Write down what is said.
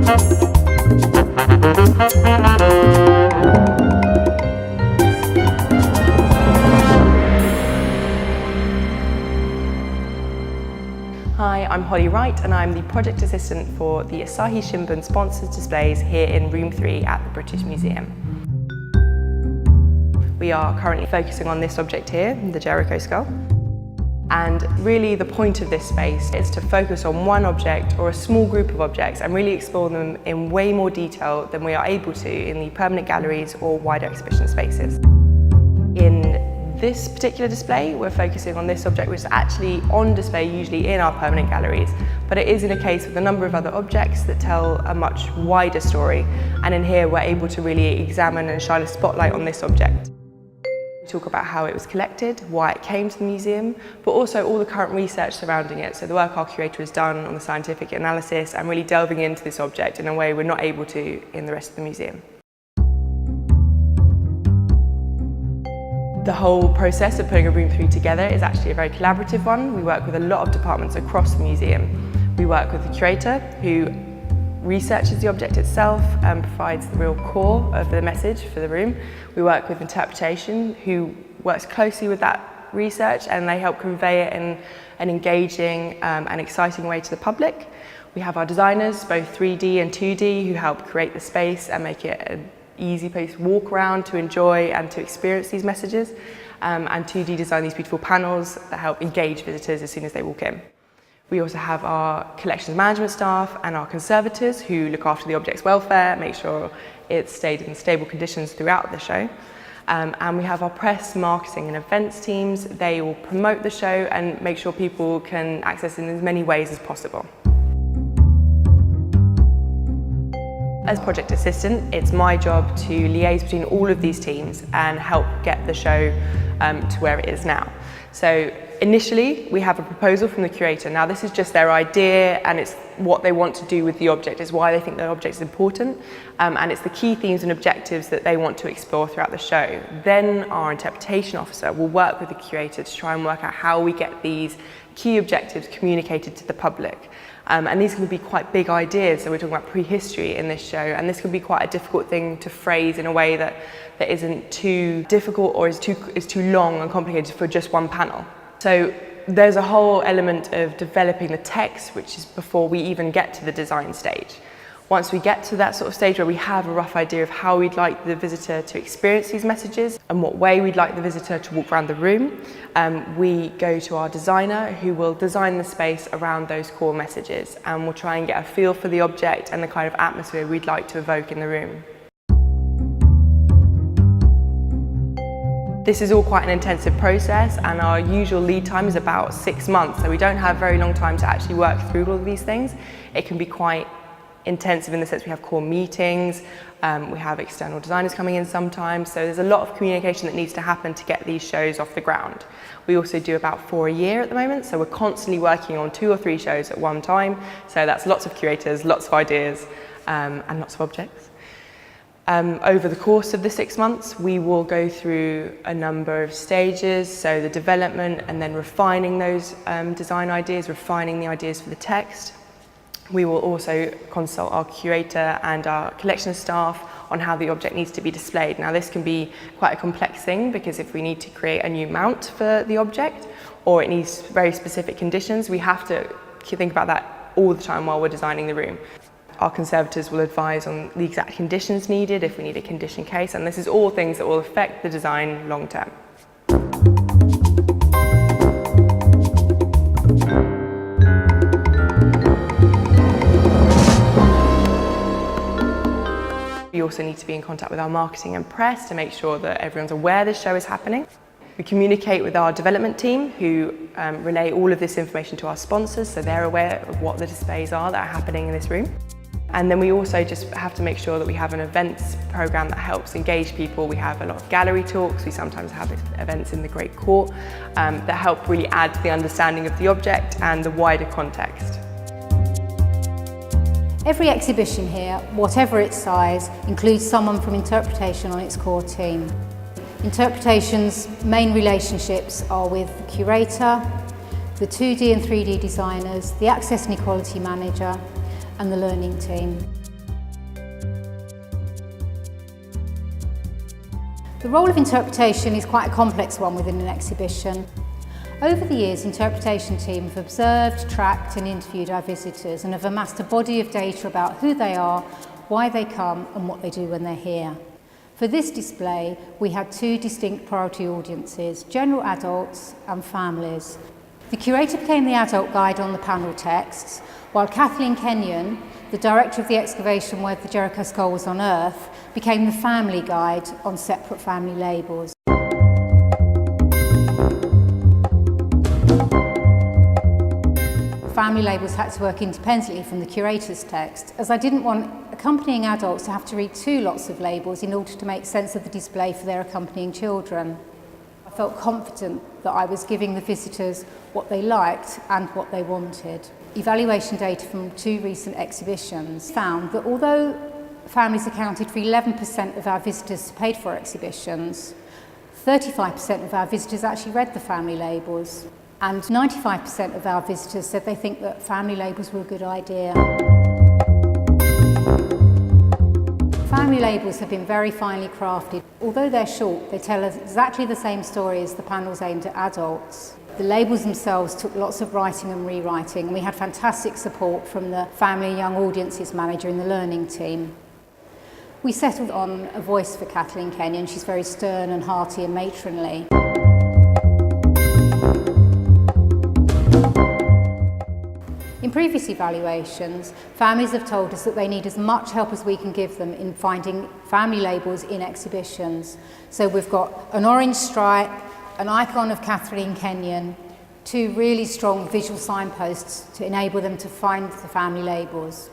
Hi, I'm Holly Wright and I'm the project assistant for the Asahi Shimbun sponsored displays here in Room 3 at the British Museum. We are currently focusing on this object here, the Jericho skull. And really the point of this space is to focus on one object or a small group of objects and really explore them in way more detail than we are able to in the permanent galleries or wider exhibition spaces. In this particular display, we're focusing on this object which is actually on display usually in our permanent galleries, but it is in a case with a number of other objects that tell a much wider story. And in here we're able to really examine and shine a spotlight on this object. We talk about how it was collected, why it came to the museum, but also all the current research surrounding it. So the work our curator has done on the scientific analysis and really delving into this object in a way we're not able to in the rest of the museum. The whole process of putting a Room 3 together is actually a very collaborative one. We work with a lot of departments across the museum. We work with the curator, who researches the object itself and provides the real core of the message for the room. We work with interpretation, who works closely with that research, and they help convey it in an engaging and exciting way to the public. We have our designers, both 3D and 2D, who help create the space and make it an easy place to walk around, to enjoy and to experience these messages, and 2D design these beautiful panels that help engage visitors as soon as they walk in. We also have our collections management staff and our conservators who look after the object's welfare, make sure it's stayed in stable conditions throughout the show. And we have our press, marketing and events teams. They will promote the show and make sure people can access it in as many ways as possible. As project assistant, it's my job to liaise between all of these teams and help get the show to where it is now. So initially, we have a proposal from the curator. Now this is just their idea and it's what they want to do with the object, it's why they think the object is important, and it's the key themes and objectives that they want to explore throughout the show. Then our interpretation officer will work with the curator to try and work out how we get these key objectives communicated to the public. And these can be quite big ideas, so we're talking about prehistory in this show, and this can be quite a difficult thing to phrase in a way that isn't too difficult or is too long and complicated for just one panel. So there's a whole element of developing the text, which is before we even get to the design stage. Once we get to that sort of stage where we have a rough idea of how we'd like the visitor to experience these messages and what way we'd like the visitor to walk around the room, we go to our designer who will design the space around those core messages, and we'll try and get a feel for the object and the kind of atmosphere we'd like to evoke in the room. This is all quite an intensive process, and our usual lead time is about 6 months, so we don't have very long time to actually work through all of these things. It can be quite intensive in the sense we have core meetings, we have external designers coming in sometimes, so there's a lot of communication that needs to happen to get these shows off the ground. We also do about 4 a year at the moment, so we're constantly working on 2 or 3 shows at one time, so that's lots of curators, lots of ideas, and lots of objects. Over the course of the 6 months, we will go through a number of stages, so the development and then refining those design ideas, refining the ideas for the text. We will also consult our curator and our collection staff on how the object needs to be displayed. Now this can be quite a complex thing, because if we need to create a new mount for the object or it needs very specific conditions, we have to think about that all the time while we're designing the room. Our conservators will advise on the exact conditions needed if we need a condition case, and this is all things that will affect the design long term. We also need to be in contact with our marketing and press to make sure that everyone's aware this show is happening. We communicate with our development team, who relay all of this information to our sponsors, so they're aware of what the displays are that are happening in this room. And then we also just have to make sure that we have an events program that helps engage people. We have a lot of gallery talks, we sometimes have events in the Great Court that help really add to the understanding of the object and the wider context. Every exhibition here, whatever its size, includes someone from interpretation on its core team. Interpretation's main relationships are with the curator, the 2D and 3D designers, the access and equality manager, and the learning team. The role of interpretation is quite a complex one within an exhibition. Over the years, the interpretation team have observed, tracked and interviewed our visitors and have amassed a body of data about who they are, why they come and what they do when they're here. For this display, we had two distinct priority audiences, general adults and families. The curator became the adult guide on the panel texts, while Kathleen Kenyon, the director of the excavation where the Jericho skull was unearthed, became the family guide on separate family labels. Family labels had to work independently from the curator's text, as I didn't want accompanying adults to have to read two lots of labels in order to make sense of the display for their accompanying children. I felt confident that I was giving the visitors what they liked and what they wanted. Evaluation data from two recent exhibitions found that although families accounted for 11% of our visitors paid for exhibitions, 35% of our visitors actually read the family labels, and 95% of our visitors said they think that family labels were a good idea. Family labels have been very finely crafted. Although they're short, they tell us exactly the same story as the panels aimed at adults. The labels themselves took lots of writing and rewriting, and we had fantastic support from the Family and Young Audiences Manager in the learning team. We settled on a voice for Kathleen Kenyon. She's very stern and hearty and matronly. In previous evaluations, families have told us that they need as much help as we can give them in finding family labels in exhibitions. So we've got an orange stripe, an icon of Kathleen Kenyon, two really strong visual signposts to enable them to find the family labels.